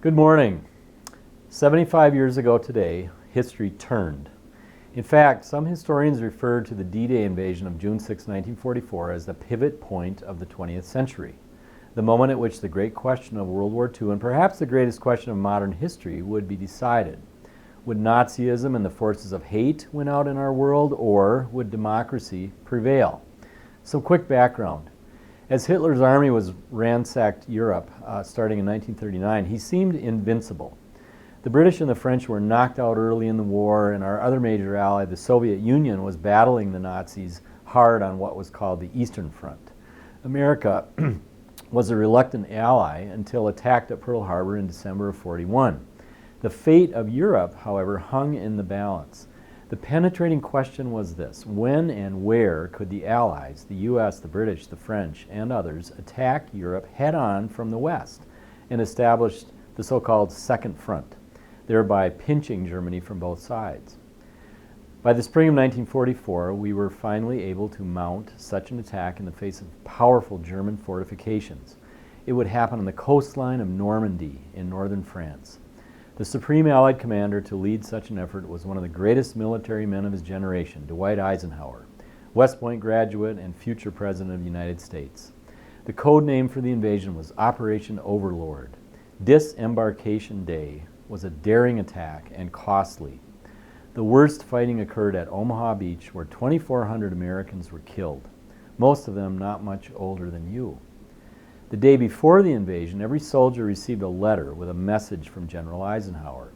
Good morning. 75 years ago today, history turned. In fact, some historians refer to the D-Day invasion of June 6, 1944 as the pivot point of the 20th century, the moment at which the great question of World War II and perhaps the greatest question of modern history would be decided. Would Nazism and the forces of hate win out in our world, or would democracy prevail? Some quick background. As Hitler's army ransacked Europe starting in 1939, he seemed invincible. The British and the French were knocked out early in the war, and our other major ally, the Soviet Union, was battling the Nazis hard on what was called the Eastern Front. America was a reluctant ally until attacked at Pearl Harbor in December of 1941. The fate of Europe, however, hung in the balance. The penetrating question was this: when and where could the Allies, the U.S., the British, the French, and others, attack Europe head-on from the West and establish the so-called Second Front, thereby pinching Germany from both sides? By the spring of 1944, we were finally able to mount such an attack in the face of powerful German fortifications. It would happen on the coastline of Normandy in northern France. The supreme Allied commander to lead such an effort was one of the greatest military men of his generation, Dwight Eisenhower, West Point graduate and future President of the United States. The code name for the invasion was Operation Overlord. Disembarkation Day was a daring attack and costly. The worst fighting occurred at Omaha Beach, where 2,400 Americans were killed, most of them not much older than you. The day before the invasion, every soldier received a letter with a message from General Eisenhower.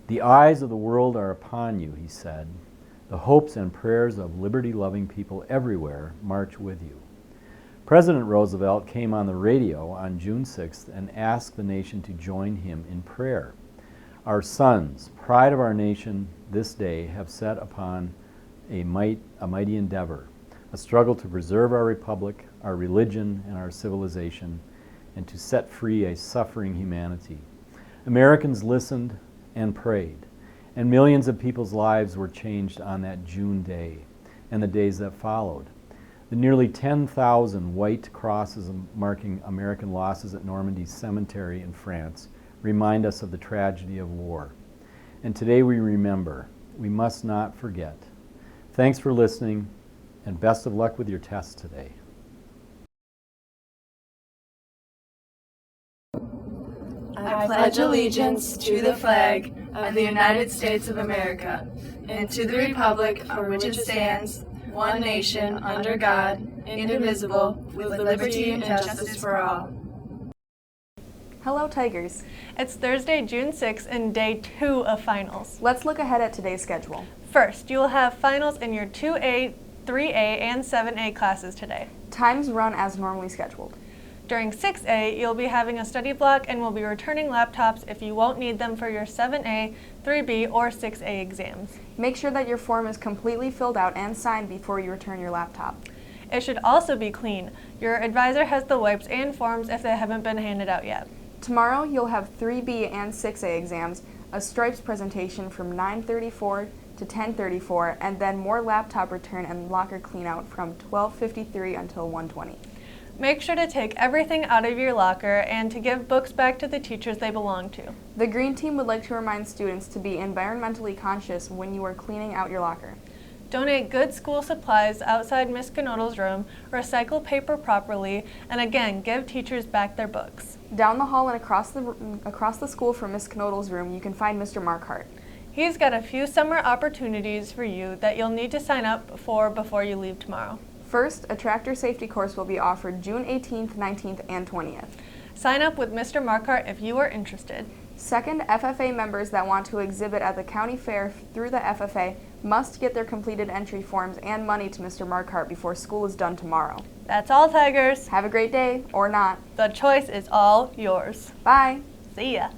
"The eyes of the world are upon you," he said. "The hopes and prayers of liberty-loving people everywhere march with you." President Roosevelt came on the radio on June 6th and asked the nation to join him in prayer. Our sons, pride of our nation, this day have set upon a mighty endeavor, a struggle to preserve our republic, our religion, and our civilization, and to set free a suffering humanity. Americans listened and prayed, and millions of people's lives were changed on that June day and the days that followed. The nearly 10,000 white crosses marking American losses at Normandy Cemetery in France remind us of the tragedy of war. And today we remember. We must not forget. Thanks for listening, and best of luck with your tests today. I pledge allegiance to the flag of the United States of America and to the republic for which it stands, one nation, under God, indivisible, with liberty and justice for all. Hello, Tigers. It's Thursday, June 6th, and day 2 of finals. Let's look ahead at today's schedule. First, you will have finals in your 2A, 3A, and 7A classes today. Times run as normally scheduled. During 6A, you'll be having a study block and will be returning laptops if you won't need them for your 7A, 3B, or 6A exams. Make sure that your form is completely filled out and signed before you return your laptop. It should also be clean. Your advisor has the wipes and forms if they haven't been handed out yet. Tomorrow, you'll have 3B and 6A exams, a stripes presentation from 9:34 to 10:34, and then more laptop return and locker cleanout from 12:53 until 1:20. Make sure to take everything out of your locker and to give books back to the teachers they belong to. The Green Team would like to remind students to be environmentally conscious when you are cleaning out your locker. Donate good school supplies outside Ms. Knodl's room, recycle paper properly, and again, give teachers back their books. Down the hall and across the school from Ms. Knodl's room, you can find Mr. Markhart. He's got a few summer opportunities for you that you'll need to sign up for before you leave tomorrow. First, a tractor safety course will be offered June 18th, 19th, and 20th. Sign up with Mr. Markhart if you are interested. Second, FFA members that want to exhibit at the county fair through the FFA must get their completed entry forms and money to Mr. Markhart before school is done tomorrow. That's all, Tigers. Have a great day, or not. The choice is all yours. Bye. See ya.